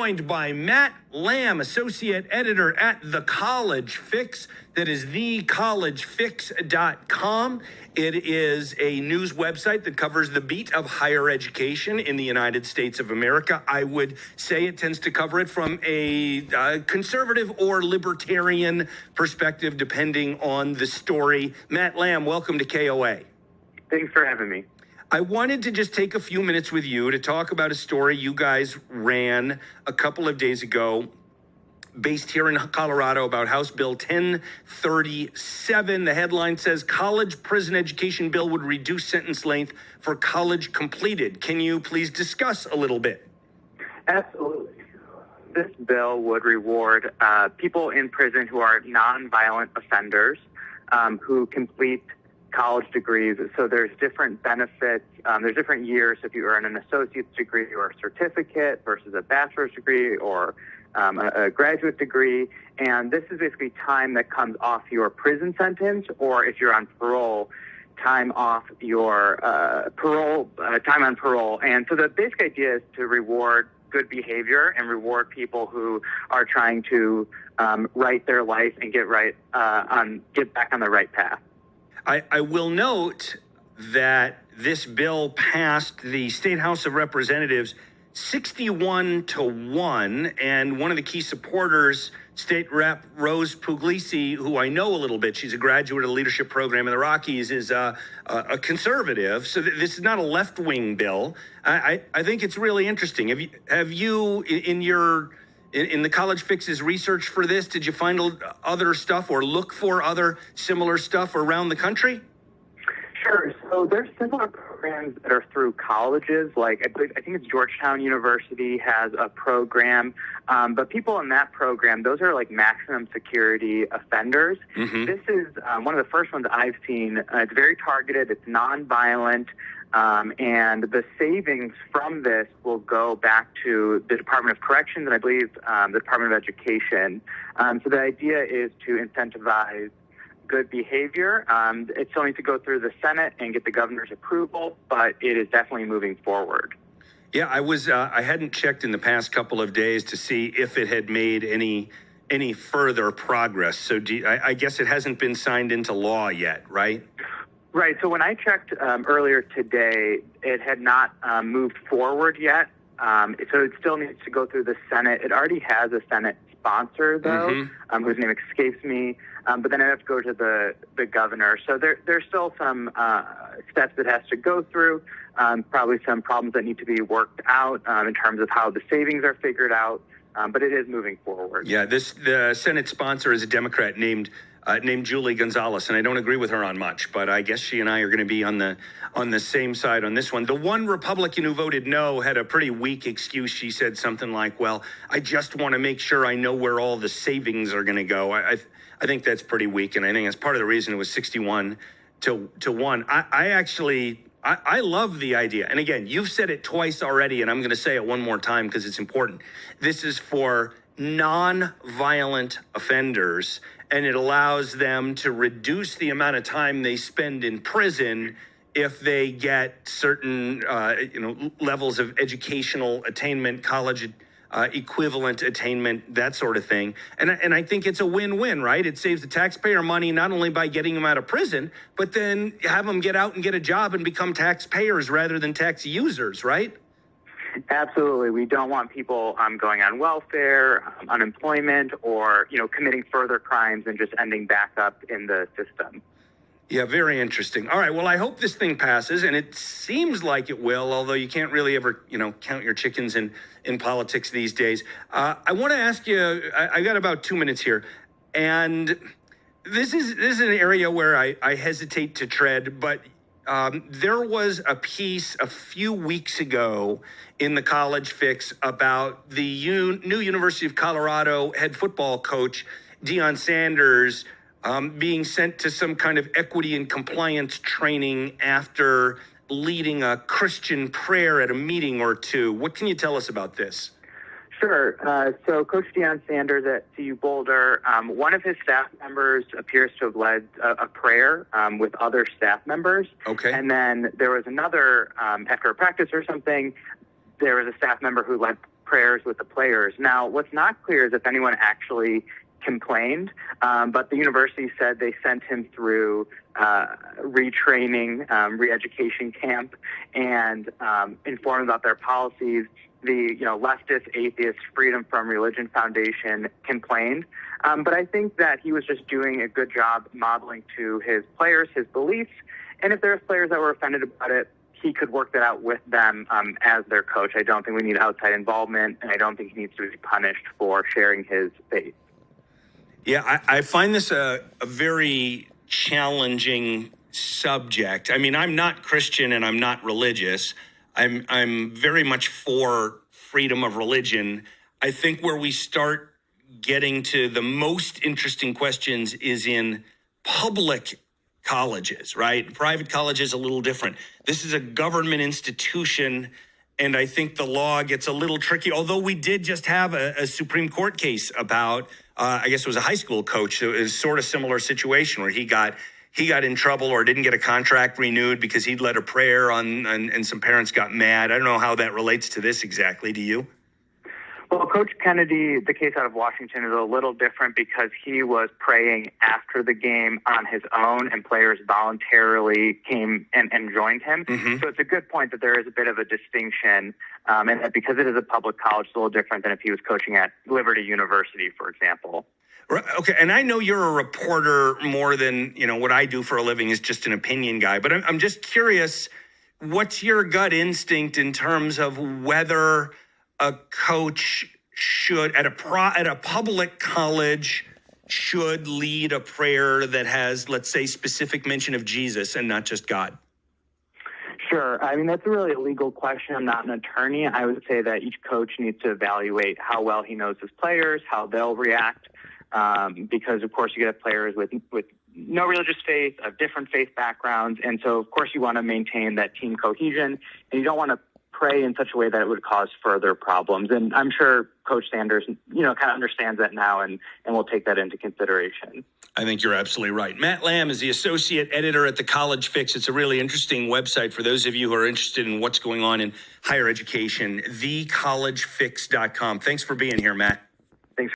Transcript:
Joined by Matt Lamb, associate editor at The College Fix. That is thecollegefix.com. It is a news website that covers the beat of higher education in the United States of America. I would say it tends to cover it from a conservative or libertarian perspective, depending on the story. Matt Lamb, welcome to KOA. Thanks for having me. I wanted to just take a few minutes with you to talk about a story you guys ran a couple of days ago, based here in Colorado, about House Bill 1037. The headline says, college prison education bill would reduce sentence length for college completed. Can you please discuss a little bit? Absolutely. This bill would reward people in prison who are nonviolent offenders who complete college degrees. So there's different benefits. There's different years if you earn an associate's degree or a certificate versus a bachelor's degree or a graduate degree. And this is basically time that comes off your prison sentence, or if you're on parole, time off your time on parole. And so the basic idea is to reward good behavior and reward people who are trying to right their life and get back on the right path. I will note that this bill passed the State House of Representatives 61-1, and one of the key supporters, State Rep Rose Puglisi, who I know a little bit, she's a graduate of the leadership program in the Rockies, is a conservative. So this is not a left-wing bill. I think it's really interesting. Have you in the College Fix's research for this, did you find other stuff or look for other similar stuff around the country? Sure. So there's similar programs that are through colleges. Like I think it's Georgetown University has a program, but people in that program, those are like maximum security offenders. Mm-hmm. This is one of the first ones I've seen. It's very targeted. It's nonviolent. And the savings from this will go back to the Department of Corrections and I believe the Department of Education. So the idea is to incentivize good behavior. It still needs to go through the Senate and get the governor's approval, but it is definitely moving forward. Yeah, I hadn't checked in the past couple of days to see if it had made any further progress. So I guess it hasn't been signed into law yet, right? Right. So when I checked earlier today, it had not moved forward yet. So it still needs to go through the Senate. It already has a Senate sponsor, though, whose name escapes me. But then I have to go to the governor. So there's still some steps it has to go through, probably some problems that need to be worked out in terms of how the savings are figured out. But it is moving forward. Yeah, the Senate sponsor is a Democrat named Julie Gonzalez, and I don't agree with her on much, but I guess she and I are going to be on the same side on this one. The one Republican who voted no had a pretty weak excuse. She said something like, well, I just want to make sure I know where all the savings are going to go. I think that's pretty weak, and I think that's part of the reason it was 61-1. I love the idea. And again, you've said it twice already, and I'm going to say it one more time because it's important. This is for non-violent offenders, and it allows them to reduce the amount of time they spend in prison if they get certain levels of educational attainment, college equivalent attainment, that sort of thing. And I think it's a win-win, right? It saves the taxpayer money not only by getting them out of prison, but then have them get out and get a job and become taxpayers rather than tax users, right? Absolutely. We don't want people going on welfare, unemployment, or committing further crimes and just ending back up in the system. Yeah, very interesting. All right, well, I hope this thing passes, and it seems like it will, although you can't really ever, count your chickens in politics these days. I want to ask you, I got about 2 minutes here, and this is an area where I hesitate to tread, but there was a piece a few weeks ago in the College Fix about the new University of Colorado head football coach, Deion Sanders, being sent to some kind of equity and compliance training after leading a Christian prayer at a meeting or two. What can you tell us about this? Sure. So Coach Deion Sanders at CU Boulder, one of his staff members appears to have led a prayer with other staff members. Okay. And then there was another, after a practice or something, there was a staff member who led prayers with the players. Now, what's not clear is if anyone actually complained, but the university said they sent him through retraining, re-education camp, and informed about their policies. The leftist, atheist, Freedom from Religion Foundation complained, but I think that he was just doing a good job modeling to his players his beliefs, and if there's players that were offended about it, he could work that out with them as their coach. I don't think we need outside involvement, and I don't think he needs to be punished for sharing his faith. Yeah, I find this a very challenging subject. I mean, I'm not Christian and I'm not religious. I'm very much for freedom of religion. I think where we start getting to the most interesting questions is in public colleges, right? Private colleges a little different. This is a government institution, and I think the law gets a little tricky, although we did just have a Supreme Court case about, I guess it was a high school coach. So it was sort of similar situation where he got in trouble or didn't get a contract renewed because he'd led a prayer and some parents got mad. I don't know how that relates to this exactly. Do you? Well, Coach Kennedy, the case out of Washington, is a little different because he was praying after the game on his own, and players voluntarily came and joined him. Mm-hmm. So it's a good point that there is a bit of a distinction, and that because it is a public college, it's a little different than if he was coaching at Liberty University, for example. Okay, and I know you're a reporter more than, what I do for a living is just an opinion guy, but I'm just curious, what's your gut instinct in terms of whether a coach should, at a public college, should lead a prayer that has, let's say, specific mention of Jesus and not just God? Sure. I mean, that's a really legal question. I'm not an attorney. I would say that each coach needs to evaluate how well he knows his players, how they'll react, because, of course, you get players with no religious faith, of different faith backgrounds, and so, of course, you want to maintain that team cohesion, and you don't want to pray in such a way that it would cause further problems. And I'm sure Coach Sanders, kind of understands that now and will take that into consideration. I think you're absolutely right. Matt Lamb is the associate editor at The College Fix. It's a really interesting website for those of you who are interested in what's going on in higher education, thecollegefix.com. Thanks for being here, Matt.